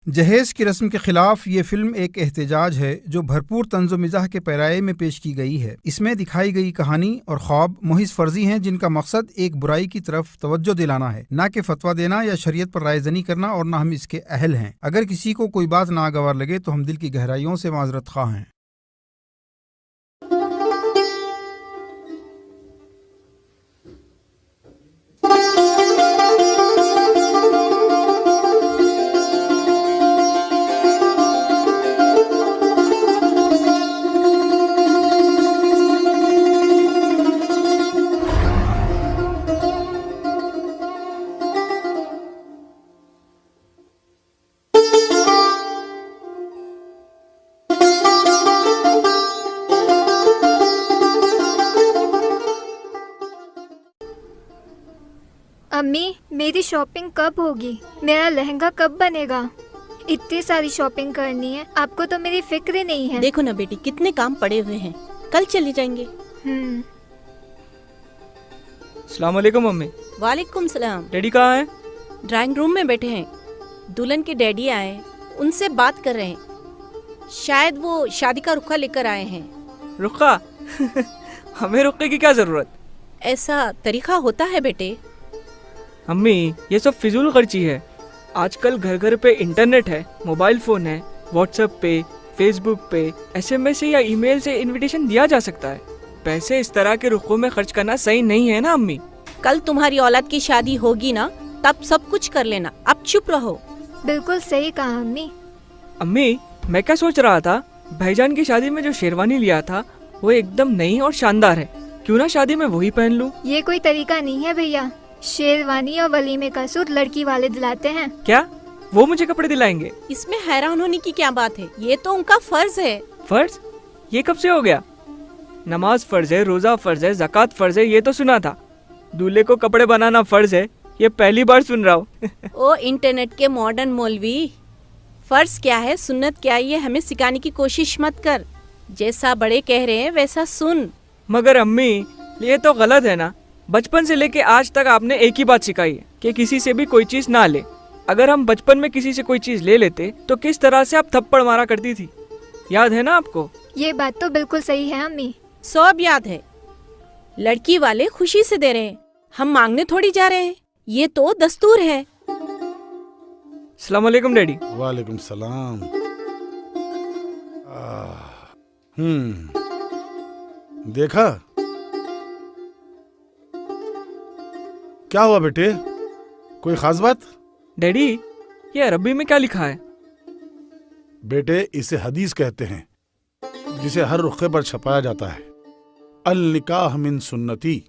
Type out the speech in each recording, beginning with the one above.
جہیز کی رسم کے خلاف یہ فلم ایک احتجاج ہے جو بھرپور طنز و مزاح کے پیرائے میں پیش کی گئی ہے۔ اس میں دکھائی گئی کہانی اور خواب محض فرضی ہیں جن کا مقصد ایک برائی کی طرف توجہ دلانا ہے، نہ کہ فتویٰ دینا یا شریعت پر رائے زنی کرنا، اور نہ ہم اس کے اہل ہیں۔ اگر کسی کو کوئی بات ناگوار لگے تو ہم دل کی گہرائیوں سے معذرت خواہ ہیں۔ امی، میری شاپنگ کب ہوگی؟ میرا لہنگا کب بنے گا؟ اتنی ساری شاپنگ کرنی ہے، آپ کو تو میری فکر ہی نہیں ہے۔ دیکھو نا بیٹی، کتنے کام پڑے ہوئے ہیں، کل چلے جائیں گے۔ السلام علیکم امی۔ وعلیکم السلام۔ ڈیڈی کہاں ہیں؟ ڈرائنگ روم میں بیٹھے ہیں، دلہن کے ڈیڈی آئے، ان سے بات کر رہے ہیں، شاید وہ شادی کا رخہ لے کر آئے ہیں۔ رخہ؟ ہمیں رخے کی کیا ضرورت؟ ایسا طریقہ ہوتا ہے بیٹے۔ امی، یہ سب فضول خرچی ہے۔ آج کل گھر گھر پہ انٹرنیٹ ہے، موبائل فون ہے، واٹس ایپ پہ، فیس بک پہ SMS سے یا ای میل سے انویٹیشن دیا جا سکتا ہے۔ پیسے اس طرح کے رخوں میں خرچ کرنا صحیح نہیں ہے نا امی۔ کل تمہاری اولاد کی شادی ہوگی نا، تب سب کچھ کر لینا، اب چپ رہو۔ بالکل صحیح کہا امی۔ امی، میں کیا سوچ رہا تھا، بھائی جان کی شادی میں جو شیروانی لیا تھا وہ ایک دم نئی اور شاندار ہے، کیوں نہ شادی میں وہی پہن لوں؟ یہ کوئی طریقہ نہیں ہے بھیا، شیروانی اور ولیمے کا سوٹ لڑکی والے دلاتے ہیں۔ کیا وہ مجھے کپڑے دلائیں گے؟ اس میں حیران ہونے کی کیا بات ہے، یہ تو ان کا فرض ہے۔ فرض؟ یہ کب سے ہو گیا؟ نماز فرض ہے، روزہ فرض ہے، زکوٰۃ فرض ہے، یہ تو سنا تھا۔ دولہے کو کپڑے بنانا فرض ہے، یہ پہلی بار سن رہا ہوں۔ او انٹرنیٹ کے ماڈرن مولوی، فرض کیا ہے سنت کیا ہے، یہ ہمیں سکھانے کی کوشش مت کر، جیسا بڑے کہہ رہے ہیں ویسا سن۔ مگر امی، یہ تو غلط ہے نا، بچپن سے لے کے آج تک آپ نے ایک ہی بات سکھائی ہے کہ کسی سے بھی کوئی چیز نہ لے۔ اگر ہم بچپن میں کسی سے کوئی چیز لے لیتے تو کس طرح سے آپ تھپڑ مارا کرتی تھی، یاد ہے نا آپ کو؟ یہ بات تو بالکل صحیح ہے امی۔ سب یاد ہے، لڑکی والے خوشی سے دے رہے ہیں، ہم مانگنے تھوڑی جا رہے ہیں، یہ تو دستور ہے۔ السلام علیکم ڈیڈی۔ وعلیکم السلام۔ دیکھا کیا ہوا بیٹے، کوئی خاص بات؟ ڈیڈی، یہ عربی میں کیا لکھا ہے؟ بیٹے، اسے حدیث کہتے ہیں جسے ہر رخے پر چھپایا جاتا ہے۔ النکاح من سنتی،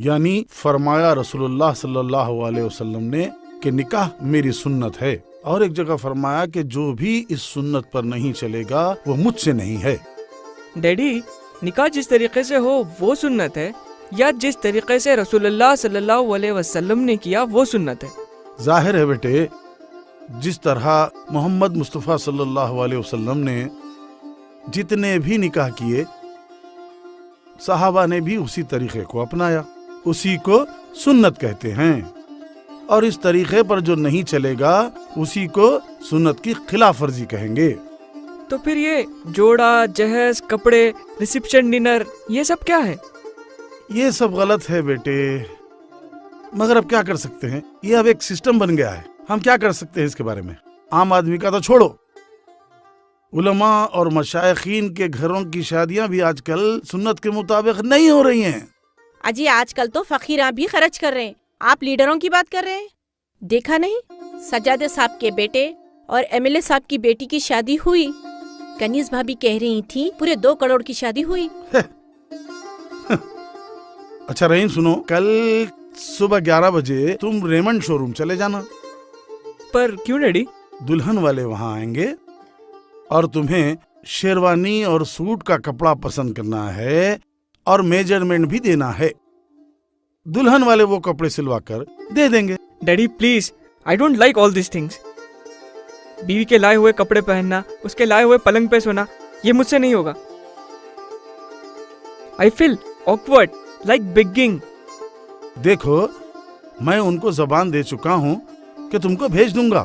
یعنی فرمایا رسول اللہ صلی اللہ علیہ وسلم نے کہ نکاح میری سنت ہے، اور ایک جگہ فرمایا کہ جو بھی اس سنت پر نہیں چلے گا وہ مجھ سے نہیں ہے۔ ڈیڈی، نکاح جس طریقے سے ہو وہ سنت ہے یا جس طریقے سے رسول اللہ صلی اللہ علیہ وسلم نے کیا وہ سنت ہے؟ ظاہر ہے بیٹے، جس طرح محمد مصطفیٰ صلی اللہ علیہ وسلم نے جتنے بھی نکاح کیے، صحابہ نے بھی اسی طریقے کو اپنایا، اسی کو سنت کہتے ہیں، اور اس طریقے پر جو نہیں چلے گا اسی کو سنت کی خلاف ورزی کہیں گے۔ تو پھر یہ جوڑا، جہیز، کپڑے، ریسیپشن، ڈنر، یہ سب کیا ہے؟ یہ سب غلط ہے بیٹے، مگر اب کیا کر سکتے ہیں، یہ اب ایک سسٹم بن گیا ہے، ہم کیا کر سکتے ہیں اس کے بارے میں؟ عام آدمی کا تو چھوڑو، علماء اور مشائخین کے گھروں کی شادیاں بھی آج کل سنت کے مطابق نہیں ہو رہی ہیں۔ اجی آج کل تو فقیراں بھی خرچ کر رہے ہیں، آپ لیڈروں کی بات کر رہے ہیں؟ دیکھا نہیں، سجادہ صاحب کے بیٹے اور MLA صاحب کی بیٹی کی شادی ہوئی، کنیز بھابی کہہ رہی تھی پورے 2 کروڑ کی شادی ہوئی۔ اچھا رحیم، سنو، کل صبح 11 بجے تم ریمنڈ شو روم چلے جانا۔ پر کیوں ڈیڈی؟ دلہن والے وہاں آئیں گے اور تمہیں شیروانی اور سوٹ کا کپڑا پسند کرنا ہے اور میجرمنٹ بھی دینا ہے، دلہن والے وہ کپڑے سلوا کر دے دیں گے۔ Daddy please, I don't like all these things. بیوی کے لائے ہوئے کپڑے پہننا، اس کے لائے ہوئے پلنگ پہ سونا، یہ مجھ سے نہیں ہوگا۔ آئی فیل awkward like begging۔ دیکھو، میں ان کو زبان دے چکا ہوں کہ تم کو بھیج دوں گا،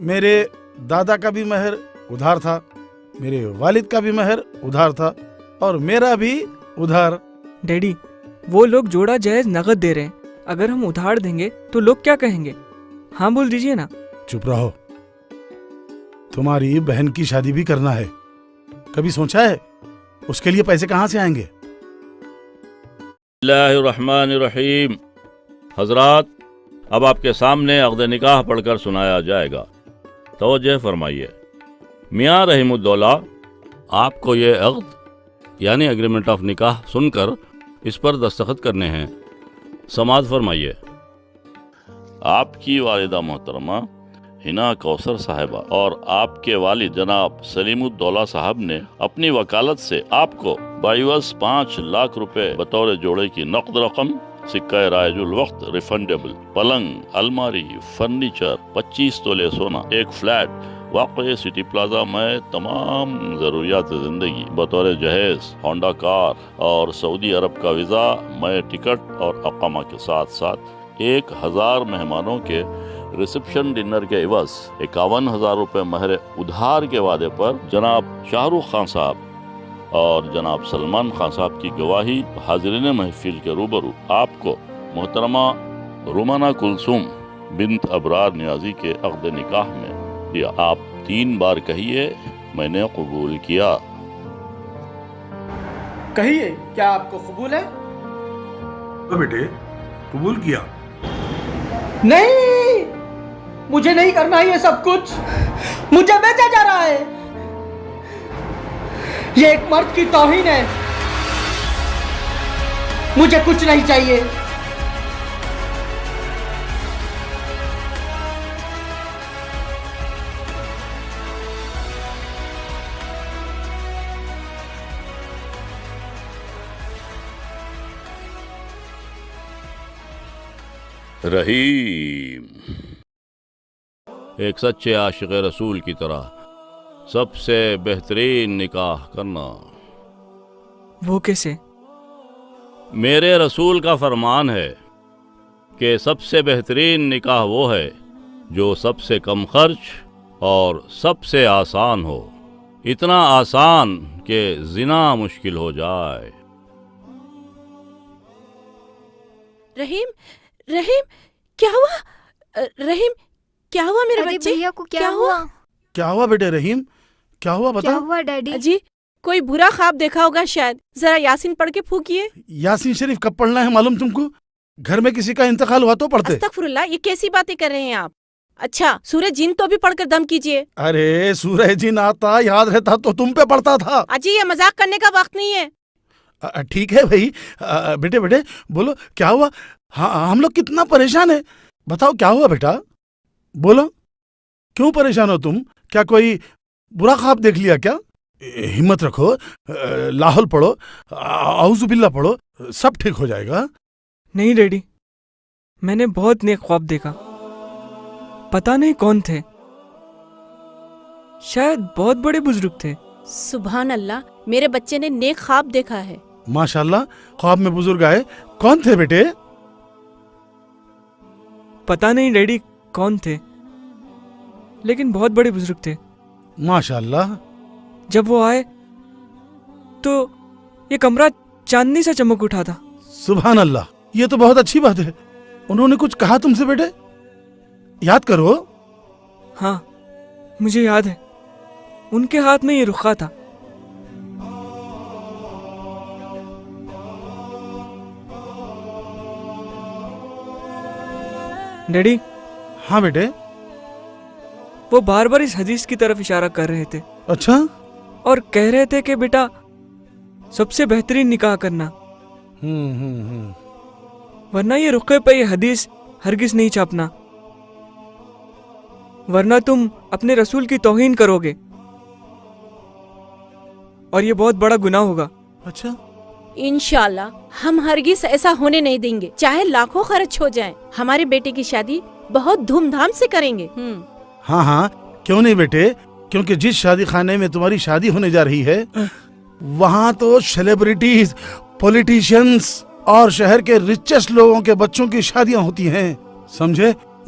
میرے دادا کا بھی مہر ادھار تھا، میرے والد کا بھی مہر ادھار تھا، اور میرا بھی ادھار۔ ڈیڈی وہ لوگ جوڑا جہیز نقد دے رہے ہیں، اگر ہم ادھار دیں گے تو لوگ کیا کہیں گے؟ ہاں بول دیجئے نا۔ چپ رہو، تمہاری بہن کی شادی بھی کرنا ہے، کبھی سوچا ہے اس کے لیے پیسے کہاں سے آئیں گے؟ اللہ الرحمن الرحیم۔ حضرات، اب آپ کے سامنے عقد نکاح پڑھ کر سنایا جائے گا، توجہ فرمائیے۔ میاں رحیم الدولہ، آپ کو یہ عقد یعنی اگریمنٹ آف نکاح سن کر اس پر دستخط کرنے ہیں۔ سماعت فرمائیے۔ آپ کی والدہ محترمہ ہنا کوثر صاحبہ اور آپ کے والد جناب سلیم الدولہ صاحب نے اپنی وکالت سے آپ کو بعوض 5 لاکھ روپے بطور جوڑے کی نقد رقم، سکہ رائج الوقت ریفنڈیبل، پلنگ، الماری، فرنیچر، 25 تولے سونا، ایک فلیٹ واقع سٹی پلازا میں تمام ضروریات زندگی بطور جہیز، ہونڈا کار اور سعودی عرب کا ویزا، میں ٹکٹ اور اقامہ کے ساتھ ساتھ 1000 مہمانوں کے ریسپشن ڈنر کے عوض 51,000 روپے مہر ادھار کے وعدے پر جناب شاہ رخ خان صاحب اور جناب سلمان خان صاحب کی گواہی حاضرین محفل کے روبرو آپ کو محترمہ رومانہ کلثوم بنت ابرار نیازی کے عقد نکاح میں دیا۔ آپ 3 بار کہیے، میں نے قبول کیا۔ کہیے، کیا آپ کو قبول ہے؟ بیٹے قبول کیا۔ نہیں، مجھے نہیں کرنا یہ سب کچھ، مجھے بیچا جا رہا ہے، یہ ایک مرد کی توہین ہے، مجھے کچھ نہیں چاہیے۔ رحیم، ایک سچے عاشق رسول کی طرح سب سے بہترین نکاح کرنا۔ وہ کیسے؟ میرے رسول کا فرمان ہے کہ سب سے بہترین نکاح وہ ہے جو سب سے کم خرچ اور سب سے آسان ہو، اتنا آسان کہ زنا مشکل ہو جائے۔ رحیم، رحیم، کیا ہوا؟ رحیم، کیا ہوا میرے ارے بچے؟ بھیا کو کیا ہوا؟ کیا ہوا بیٹے رحیم؟ کیا ہوا بتا؟ کیا ہوا ڈیڈی؟ جی کوئی برا خواب دیکھا ہوگا شاید، ذرا یاسین پڑھ کے پھونکیے۔ یاسین شریف کب پڑھنا ہے معلوم تم کو؟ گھر میں کسی کا انتقال ہوا تو پڑھتے۔ استغفر اللہ، یہ کیسی باتیں کر رہے ہیں آپ؟ اچھا سورہ جن تو بھی پڑھ کر دم کیجیے۔ ارے سورہ جن آتا یاد رہتا تو تم پہ پڑھتا تھا۔ اجی یہ مذاق کرنے کا وقت نہیں ہے۔ ٹھیک ہے بھائی، بیٹے بیٹے بولو کیا ہوا؟ ہاں ہم لوگ کتنا پریشان ہیں، بتاؤ کیا ہوا بیٹا؟ بولو کیوں پریشان ہو تم؟ کیا کوئی برا خواب دیکھ لیا کیا؟ ہمت رکھو، لاحول پڑھو، اعوذ باللہ پڑھو، سب ٹھیک ہو جائے گا۔ نہیں ڈیڈی، میں نے بہت نیک خواب دیکھا، پتہ نہیں کون تھے، شاید بہت بڑے بزرگ تھے۔ سبحان اللہ، میرے بچے نے نیک خواب دیکھا ہے۔ ماشاءاللہ، خواب میں بزرگ آئے، کون تھے بیٹے؟ پتہ نہیں ڈیڈی کون تھے، لیکن بہت بڑے بزرگ تھے۔ ماشاءاللہ۔ جب وہ آئے تو یہ کمرہ چاندنی سے چمک اٹھا تھا۔ سبحان اللہ، یہ تو بہت اچھی بات ہے۔ انہوں نے کچھ کہا تم سے بیٹے؟ یاد کرو۔ ہاں مجھے یاد ہے، ان کے ہاتھ میں یہ رخا تھا۔ ڈیڈی۔ ہاں بیٹے۔ وہ بار بار اس حدیث کی طرف اشارہ کر رہے تھے۔ اچھا؟ اور کہہ رہے تھے کہ بیٹا سب سے بہترین نکاح کرنا، ورنہ یہ رخے پہ یہ حدیث ہرگز نہیں چھاپنا، ورنہ تم اپنے رسول کی توہین کرو گے اور یہ بہت بڑا گناہ ہوگا۔ اچھا؟ انشاءاللہ ہم ہرگز ایسا ہونے نہیں دیں گے، چاہے لاکھوں خرچ ہو جائیں، ہمارے بیٹے کی شادی بہت دھوم دھام سے کریں گے۔ ہاں ہاں کیوں نہیں بیٹے، کیونکہ جس شادی خانے میں تمہاری شادی ہونے جا رہی ہے وہاں تو سیلیبریٹیز، پولیٹیشینز اور شہر کے ریچسٹ لوگوں کے بچوں کی شادیاں ہوتی ہیں، سمجھے؟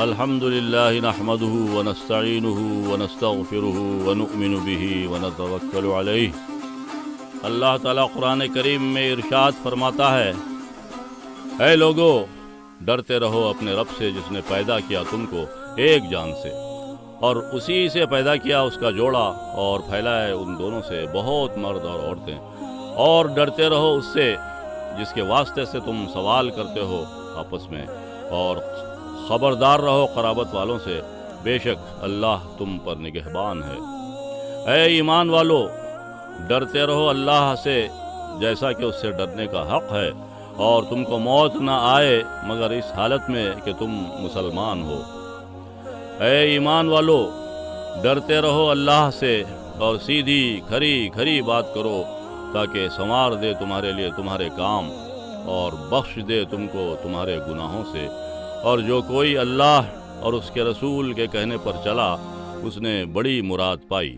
الحمدللہ نحمدہ ونستعینہ ونستغفرہ ونؤمن بہ ونتوکل علیہ۔ اللہ تعالیٰ قرآن کریم میں ارشاد فرماتا ہے، اے لوگو ڈرتے رہو اپنے رب سے جس نے پیدا کیا تم کو ایک جان سے، اور اسی سے پیدا کیا اس کا جوڑا، اور پھیلائے ان دونوں سے بہت مرد اور عورتیں، اور ڈرتے رہو اس سے جس کے واسطے سے تم سوال کرتے ہو آپس میں، اور خبردار رہو قرابت والوں سے، بے شک اللہ تم پر نگہبان ہے۔ اے ایمان والو ڈرتے رہو اللہ سے جیسا کہ اس سے ڈرنے کا حق ہے، اور تم کو موت نہ آئے مگر اس حالت میں کہ تم مسلمان ہو۔ اے ایمان والو ڈرتے رہو اللہ سے اور سیدھی کھری کھری بات کرو تاکہ سنوار دے تمہارے لیے تمہارے کام اور بخش دے تم کو تمہارے گناہوں سے، اور جو کوئی اللہ اور اس کے رسول کے کہنے پر چلا اس نے بڑی مراد پائی۔